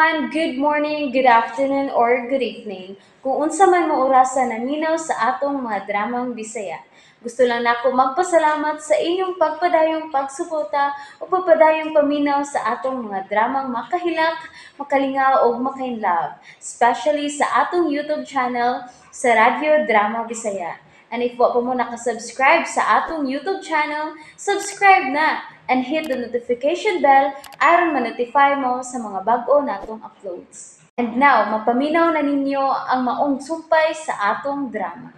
everyone, good morning, good afternoon, or good evening. Kung unsa man mo orasan naminaw sa atong mga dramang Bisaya. Gusto lang nako magpasalamat sa inyong pagpadayong pagsuporta o pagpadayong paminaw sa atong mga dramang makahilak, makalingaw o makainlove, especially sa atong YouTube channel sa Radyo Drama Bisaya. And if wa pa mo nakasubscribe sa atong YouTube channel, subscribe na and hit the notification bell aron ma-notify mo sa mga bag-o natong uploads. And now, mapaminaw na ninyo ang maong sumpay sa atong drama.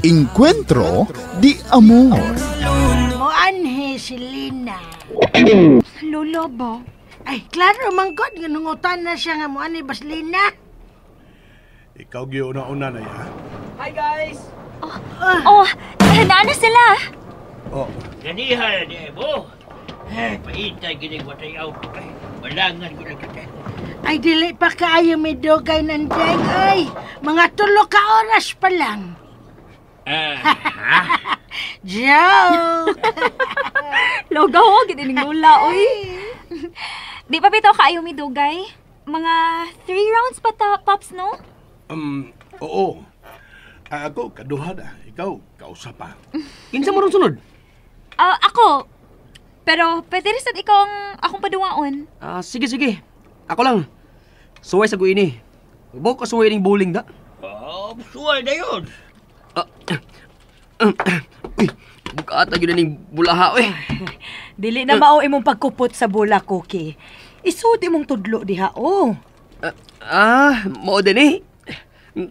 Encuentro de Amor. Moanhe si Lina. Lolo ba? Ay, klaro man god, ganungutan na siya nga moanhe bas Lina. Ikaw giuna-una na ya. Hi guys! Handa na sila. Oh, Ganiha na mo. Ay, paintay ginig watay out. Ay, malangan ko na kita. Ay, dili pa kaayo may dugay ng deng. Ay, mga 3 ka oras pa lang. Joke! Logaw, ginining lula, uy. Di pa bitaw kaayo mi dugay? Mga 3 rounds pa ta, Pops, no? oo. Ako, kaduha na. Ikaw, kausa pa. Kinsa mo ron sunod? Ako. Pero pwede rin sad ikaw ang akong paduwaon. Sige. Ako lang. Suway sa guini. Huwag ka suway ning bowling da. Suway na yun. Uy, bukata yun na ning bulaha, uy. Dili na mao imong pagkupot sa bula, Cookie. Isud imong tudlo diha, oh. Mao din eh.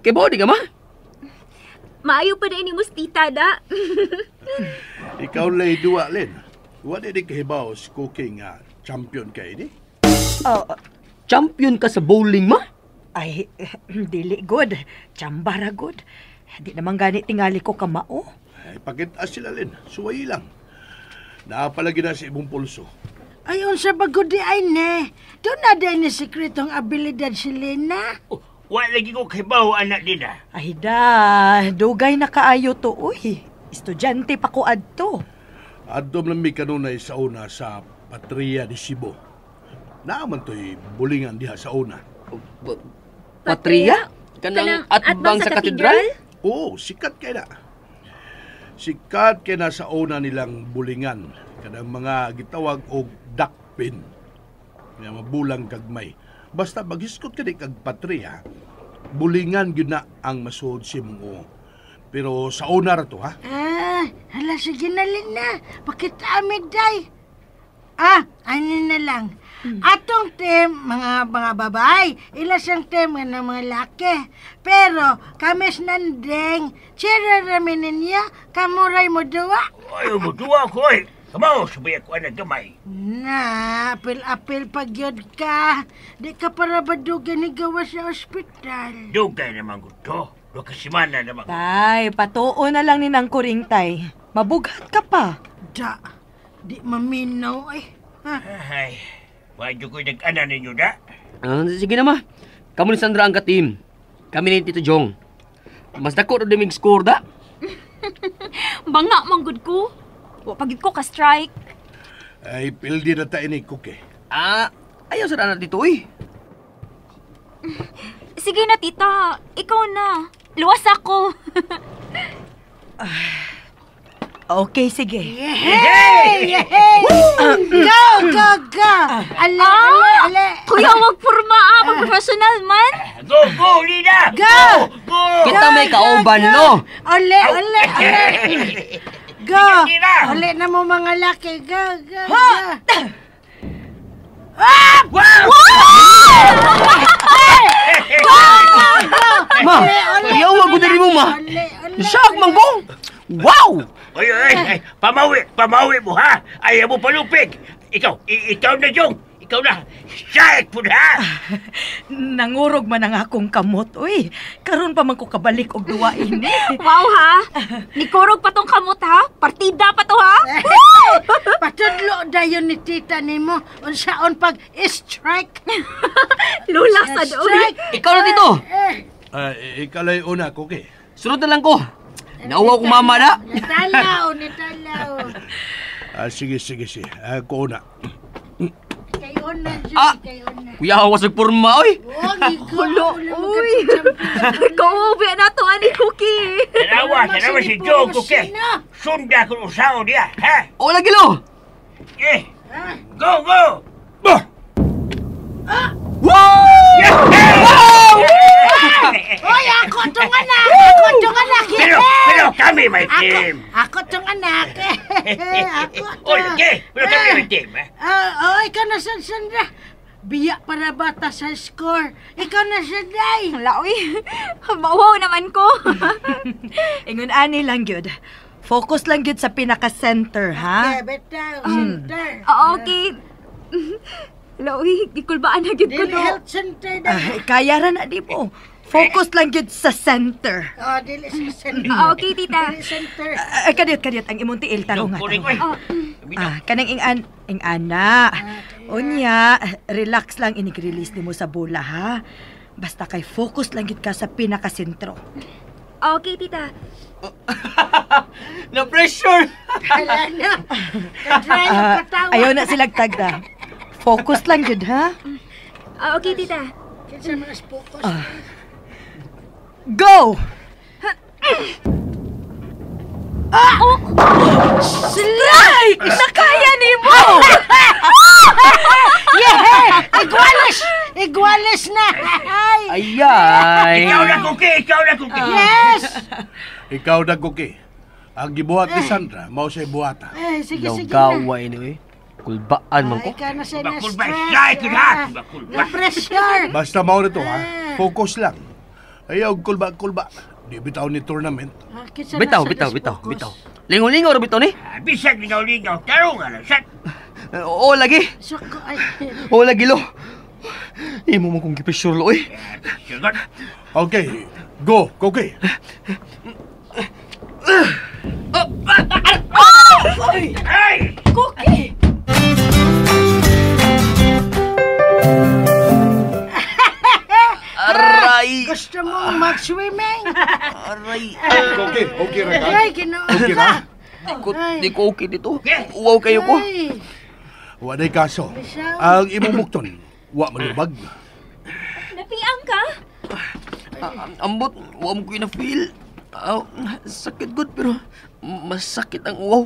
Kay body ka ma? Maayo pa na ini mustita da. Ikaw lay duwa, Len. Wala di kahibaw si Cooking champion kay ni? Champion ka sa bowling, ma? Ay, dili good. Chambara good. Di naman gani tingali ko kamao. Ay, pakitas sila, Len. Suway lang. Napalagi na sa ibong pulso. Ayon sa bagod di ay ne. Doon na din ni sekretong abilidad si Lina. Wala lagi ko kibaw anak nila. Ay da, dugay na kaayo to, uy. Estudyante pa ko adto. Adtom lang may kanunay sa una sa Patria de Cebu. Naaman to'y bulingan diha sa una. Patria? Kanang atbang sa katedral? Oo, sikat kay na. Sikat kay na sa una nilang bulingan. Kanang mga gitawag og dakpin. Nga mabulang kagmay. Basta maghiskot ka di kag Patria, bulingan yun na ang masuod si mong. Pero sa una ra to, ha? Hala, sige na Lina. Pakitamid day. Ano na lang. Atong team, mga babae, ila siyang team ng mga laki. Pero, kamis nandeng, tsira ramin ninyo, kamuray mo duwa. Ayaw mo duwa ko eh. Kamaw, sabi ako anak gamay. Na, apil pag yun ka. Di ka para badugan ni gawa sa ospital. Dugay naman ko to. Kasimana naman. Tay, patuo na lang ni nang kuring, tay. Mabugat ka pa. Da, di maminaw ay. Ay, wadyo ko'y nag-ana ninyo da. Sige na, ma. Kamu ni Sandra ang ka-team. Kami ni Tito Jong. Mas dako ro dimig score da. Banga manggod ko. Wa pagid ko ka-strike. Ay, pildi na tayo ni Cookie. Ayaw sa dana dito, uy. Sige na, tita. Ikaw na. Luwas ako. Okay, sige. Yay! Go! Ale! Kuya, wag forma professional man. Go, Lina! Go! Kita may kauban, no? Ale! Go! Lina! Ale na mo mga laki. Go! Ma, ayaw wag ko mo, ma. Shock, manggong! Wow! Ay, pamawi mo ha! Ayaw mo palupig! Ikaw na, Jong! Ikaw na! Shite po na! Nangurog man ang akong kamot, uy. Karon pa man ko kabalik og duwa ini. Wow ha. Nikurog pa tong kamot ha. Partida pa to ha. Patudlo dayon ni tita nimo unsaon pag strike. Lula sa doon. Ikaw na dito. Ikalay una, Cookie. Sunod na lang ko. Nauwa ko mama na. Nitalaw. Sige. Ako una. Kayo na Ah! kayo na. Kuya, awas nagporma, oy! Hulo, uy. Kaubi na to ani Cookie. Tanawa si Jong, kuke. Sunda kung usaw niya, ha? O, lagi lo! Eh, go, go! Bah! Wow! Oy, ako tong anak! Ako tong anak! Pero kami may team. Ako tong anak! Ako to! Oy, okay. Pero kami may team, ha? Oy, ikaw na Sandra! Biya para bata sa score. Ikaw na siya, Day! Hala, uy. Mawaw naman ko. Ingon ani lang gyud. Focus lang gyud sa pinaka-center, ha? Okay, betaw, center. Okay. Hala, uy. Ikulbaan na gid ko Dili no. health center, Day. Kaya ra na di mo. Focus lang gyud sa center. Oh, dili sa center. Okay, tita. Dili center. Kadiyot, ang imong tiil tarong nga. Kunin ko, eh. Kanang ingana. Unya, relax lang inig-release nimo sa bola, ha? Basta kay focus lang gyud ka sa pinaka-sentro. Okay, tita. Na-pressure! Wala na. Kadry ang katawan. Ayaw na silang tagda. Focus lang gyud, ha? Okay, tita. Kinsa mas focus. Go! Slay! Nakaya ni mo! Yeah! Iguales na! Ay! Ayay! Ikaw na, kuki. Yes! Ikaw na, Kuki. Ang gibuhat ni Sandra, mao siya buhata. Ay, sige, sige na. Lawgaway ni, oy. Kulbaan man ko. Ikaw na siya Bakul ba? na-stress. Shy ko na. Bakul ba? Na-pressure. Basta mao nito, ha? Focus lang. Ayaw, kulba. Di bitaw ni tournament. Kinsa na Bitaw, siya bitaw, nas bitaw, focus. bitaw. Lingaw-lingaw ra bitaw ni. Bisag ligaw-ligaw. Tarong nga lang, sat. Oo, lagi. Soko, ay. Oo, lagi lo. Imo mo kong gipressure lo, oy. Sagot. Okay, go, Kuki. Ay! Cookie! Aray! Gusto mong mag-swimming? Aray! Kuki, okay ra ka? Ay, ginoo Okay ka. na? Di ko okay dito. Uwaw kayo ko. Ay, Waday kaso. Ang imong bukton, wa malubag. Napiang ka? Ambot, uwaw mo ko na feel. Sakit good pero masakit ang uwaw.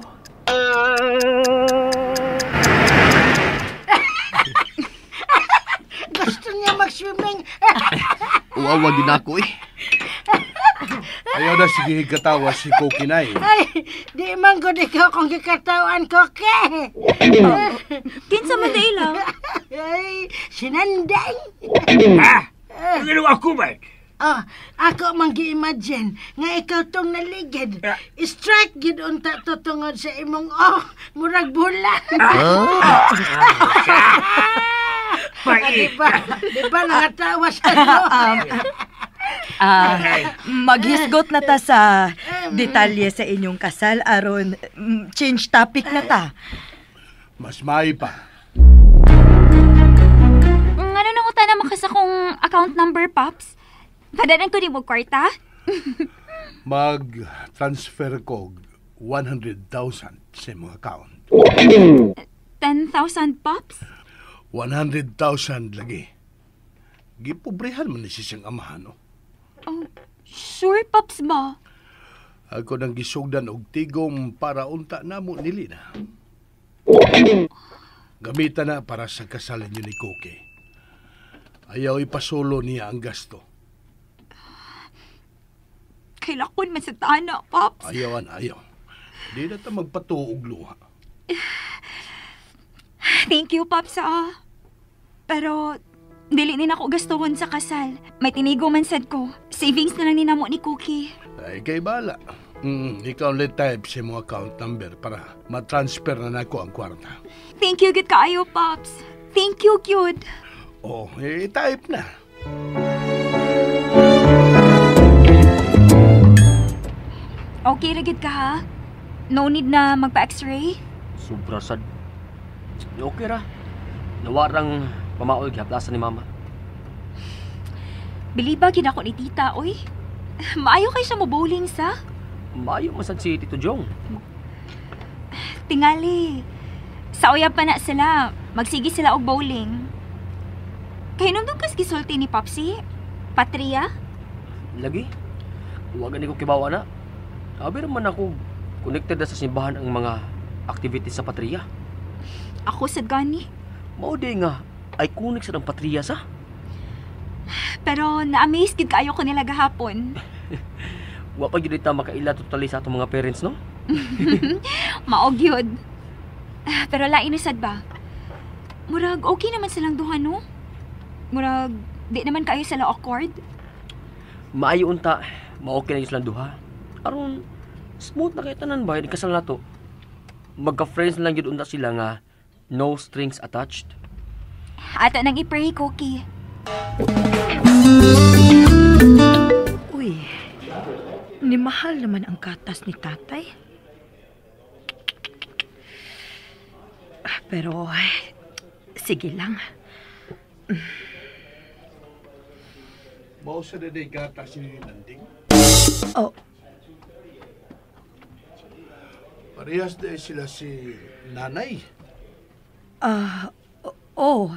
gusto niya mag-swimming. Uwaw, wag din ako eh. Ayaw na sige katawa si Kuki na eh. Ay, di man ko ikaw kung kikatawan ko, ke. Kinsa man dai lang? Ay, sinanday. Ha? Ang ginawa ko ba? Oh, ako man gi-imagine nga ikaw tong naligid. Strike gid unta to tungod sa imong murag bulan. Di ba nangatawa sa Maghisgot na ta sa detalye sa inyong kasal aron change topic na ta. Mas may pa. Ano nang uta naman ka sa kong account number, Pops? Padanan ko di mo kwarta? Mag-transfer ko 100,000 sa imong account. 10,000, Pops? 100,000 lagi. Gipobrehan man ni siyang amahan, no? Oh, sure, Pops ba? Ako nang gisugdan og tigom para unta namo nili na. Gamitan na para sa kasalan niyo ni Kuki. Ayaw ipasulo niya ang gasto. Kailakon man sa tana, Pops. Ayawan, ayaw. Di na ta magpatuog luha. Thank you, Pops, Pero, dili din ako gastuhon sa kasal. May tinigo man sad ko. Savings na lang ni namo ni Cookie. Ay, kay bala. Ikaw ulit type sa mga account number para matransfer na nako ang kwarta. Thank you, good kaayo, Pops. Thank you, cute. Oh, type na. Okay ra gid ka, ha? No need na magpa-x-ray? Sobra sad. Okay ra. Nawarang pamaol gihaplasan ni mama. Biliba gid ako ni tita, oy. Maayo kay siya mo bowling sa? Maayo masad si Tito Jong. Tingali. Sa uyab pa na sila. Magsigi sila og bowling. Kay nung kas gisulti ni Popsi, Patria? Lagi? Huwag ni ko kibawa na. Abi naman ako connected na sa simbahan ang mga activities sa Patria. Ako sad gani. Mao di nga, iconic sa ng Patria sa. Pero na-amaze gid kaayo ko nila gahapon. Wa pa gyud ta makaila totally sa atong mga parents, no? Maog yun. Pero lain sad ba? Murag okay naman silang duha, no? Murag di naman kayo sila awkward. Maayo unta, ma-okay na yun silang duha. Aron, smooth na kayo tanan ba? Kasal na to. Magka-friends lang yun unta sila nga no strings attached. Ato nang i-pray, Cookie. Uy, ni mahal naman ang gatas ni tatay. Pero, sige lang. Mao sa daday gatas ni Nanding. Oh, Parehas de sila si nanay. oh,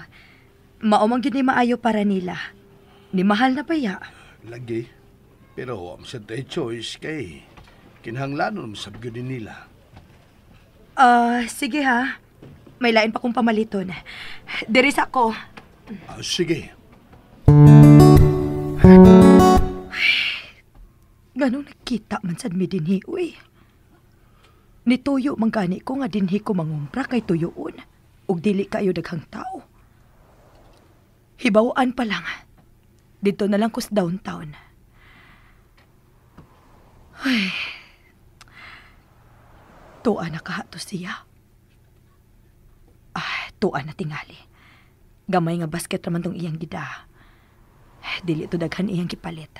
maumang yun ni maayo para nila. Ni mahal na ba ya? Lagi. Pero ang sa tay choice kay kinahanglanon sa gyud nila. Sige ha. May lain pa kong pamaliton. Diris ako. Sige. Ganong nakita man sad mi dinhi, uy. Nituyo man gani ko nga dinhi ko mangumpra kay tuyoon. Ug dili kayo daghang tao. Hibawaan pa lang. Dito na lang ko sa downtown. Ay. Tuwa na kahato siya. Tuwa na tingali. Gamay nga basket raman tong iyang gida. Dili to daghan iyang gipalit.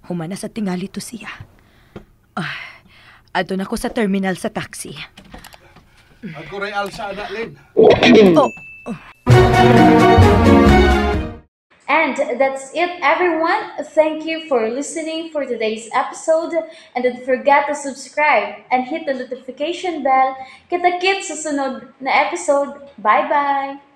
Humana sa tingali to siya. Adto na ko sa terminal sa taxi. Ako ray alsa anak Len. Oh, And that's it, everyone. Thank you for listening for today's episode. And don't forget to subscribe and hit the notification bell. Kita-kits sa sunod na episode. Bye-bye!